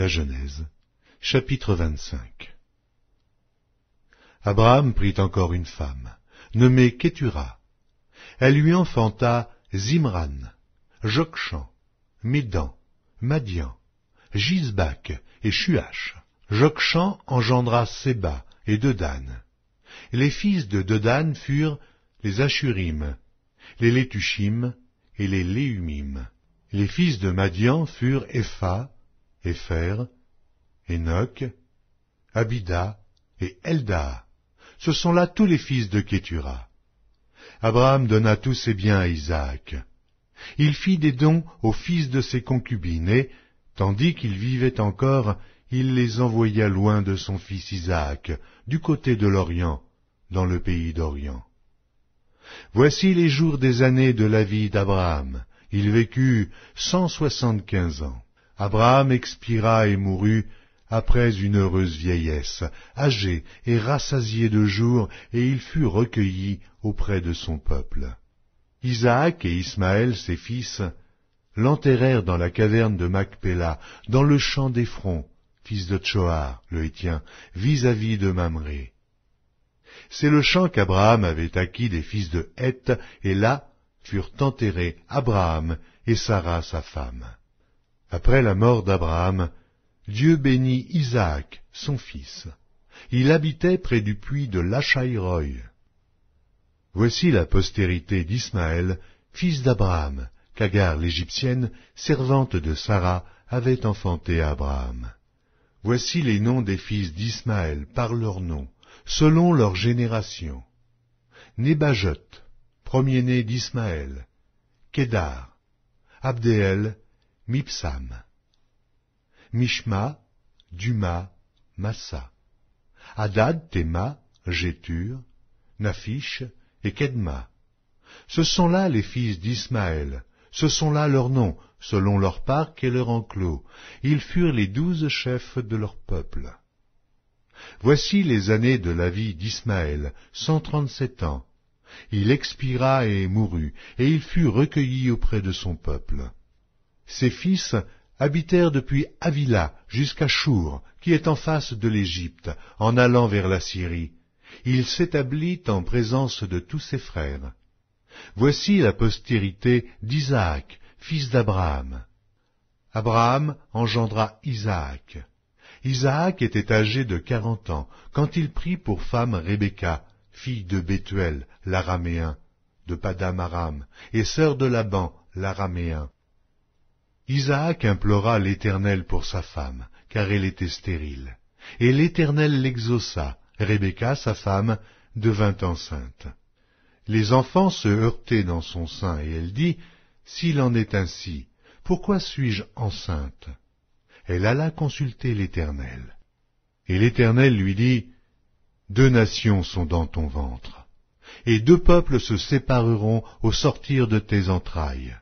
La Genèse, chapitre 25. Abraham prit encore une femme, nommée Kétura. Elle lui enfanta Zimran, Jokshan, Médan, Madian, Gisbak et Shuach. Jokshan engendra Séba et Dedan. Les fils de Dedan furent les Ashurim, les Létushim et les Léumim. Les fils de Madian furent Épha, Épher, Enoch, Abida et Eldaa. Ce sont là tous les fils de Kétura. Abraham donna tous ses biens à Isaac. Il fit des dons aux fils de ses concubines et, tandis qu'il vivait encore, il les envoya loin de son fils Isaac, du côté de l'Orient, dans le pays d'Orient. Voici les jours des années de la vie d'Abraham. Il vécut 175 ans. Abraham expira et mourut après une heureuse vieillesse, âgé et rassasié de jours, et il fut recueilli auprès de son peuple. Isaac et Ismaël, ses fils, l'enterrèrent dans la caverne de Macpéla, dans le champ d'Éphron, fils de Tchoar, le Hétien, vis-à-vis de Mamré. C'est le champ qu'Abraham avait acquis des fils de Heth, et là furent enterrés Abraham et Sarah sa femme. Après la mort d'Abraham, Dieu bénit Isaac, son fils. Il habitait près du puits de Lachaïroï. Voici la postérité d'Ismaël, fils d'Abraham, qu'Agar l'Égyptienne, servante de Sarah, avait enfanté à Abraham. Voici les noms des fils d'Ismaël par leurs noms, selon leur génération. Nébajot, premier-né d'Ismaël, Kédar, Abdéel, Mipsam, Mishma, Duma, Massa, Hadad, Théma, Jétur, Naphish et Kedma. Ce sont là les fils d'Ismaël, ce sont là leurs noms, selon leur parc et leur enclos. Ils furent les 12 chefs de leur peuple. Voici les années de la vie d'Ismaël, 137 ans. Il expira et mourut, et il fut recueilli auprès de son peuple. Ses fils habitèrent depuis Havila jusqu'à Chour, qui est en face de l'Égypte, en allant vers la Syrie. Il s'établit en présence de tous ses frères. Voici la postérité d'Isaac, fils d'Abraham. Abraham engendra Isaac. Isaac était âgé de 40 ans, quand il prit pour femme Rebecca, fille de Bethuel, l'araméen, de Padam Aram, et sœur de Laban, l'araméen. Isaac implora l'Éternel pour sa femme, car elle était stérile. Et l'Éternel l'exauça. Rebecca, sa femme, devint enceinte. Les enfants se heurtaient dans son sein, et elle dit, « S'il en est ainsi, pourquoi suis-je enceinte ?» Elle alla consulter l'Éternel. Et l'Éternel lui dit, « 2 nations sont dans ton ventre, et 2 peuples se sépareront au sortir de tes entrailles.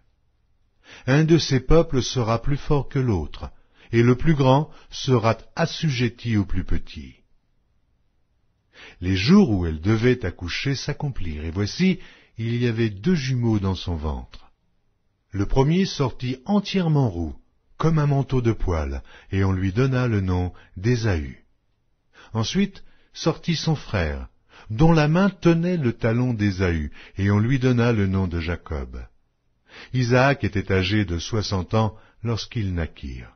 Un de ces peuples sera plus fort que l'autre, et le plus grand sera assujetti au plus petit. » Les jours où elle devait accoucher s'accomplirent, et voici, il y avait 2 jumeaux dans son ventre. Le premier sortit entièrement roux, comme un manteau de poil, et on lui donna le nom d'Ésaü. Ensuite sortit son frère, dont la main tenait le talon d'Ésaü, et on lui donna le nom de Jacob. Isaac était âgé de 60 ans lorsqu'ils naquirent.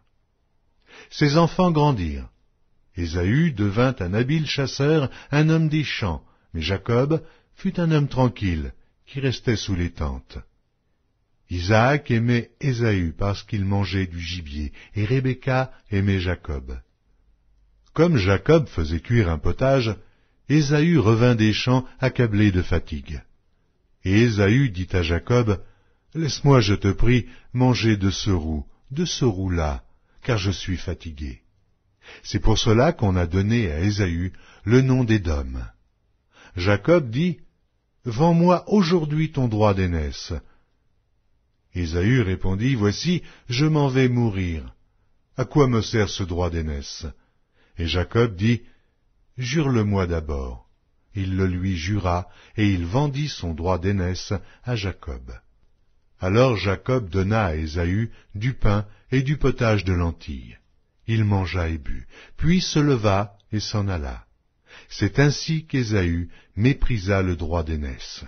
Ses enfants grandirent. Ésaü devint un habile chasseur, un homme des champs, mais Jacob fut un homme tranquille, qui restait sous les tentes. Isaac aimait Ésaü parce qu'il mangeait du gibier, et Rebecca aimait Jacob. Comme Jacob faisait cuire un potage, Ésaü revint des champs accablé de fatigue. Et Ésaü dit à Jacob, « Laisse-moi, je te prie, manger de ce roux-là, car je suis fatigué. » C'est pour cela qu'on a donné à Ésaü le nom d'Édom. Jacob dit, « Vends-moi aujourd'hui ton droit d'aînesse. » Ésaü répondit, « Voici, je m'en vais mourir. À quoi me sert ce droit d'aînesse ?» Et Jacob dit, « Jure-le-moi d'abord. » Il le lui jura, et il vendit son droit d'aînesse à Jacob. Alors Jacob donna à Ésaü du pain et du potage de lentilles. Il mangea et but, puis se leva et s'en alla. C'est ainsi qu'Ésaü méprisa le droit d'aînesse.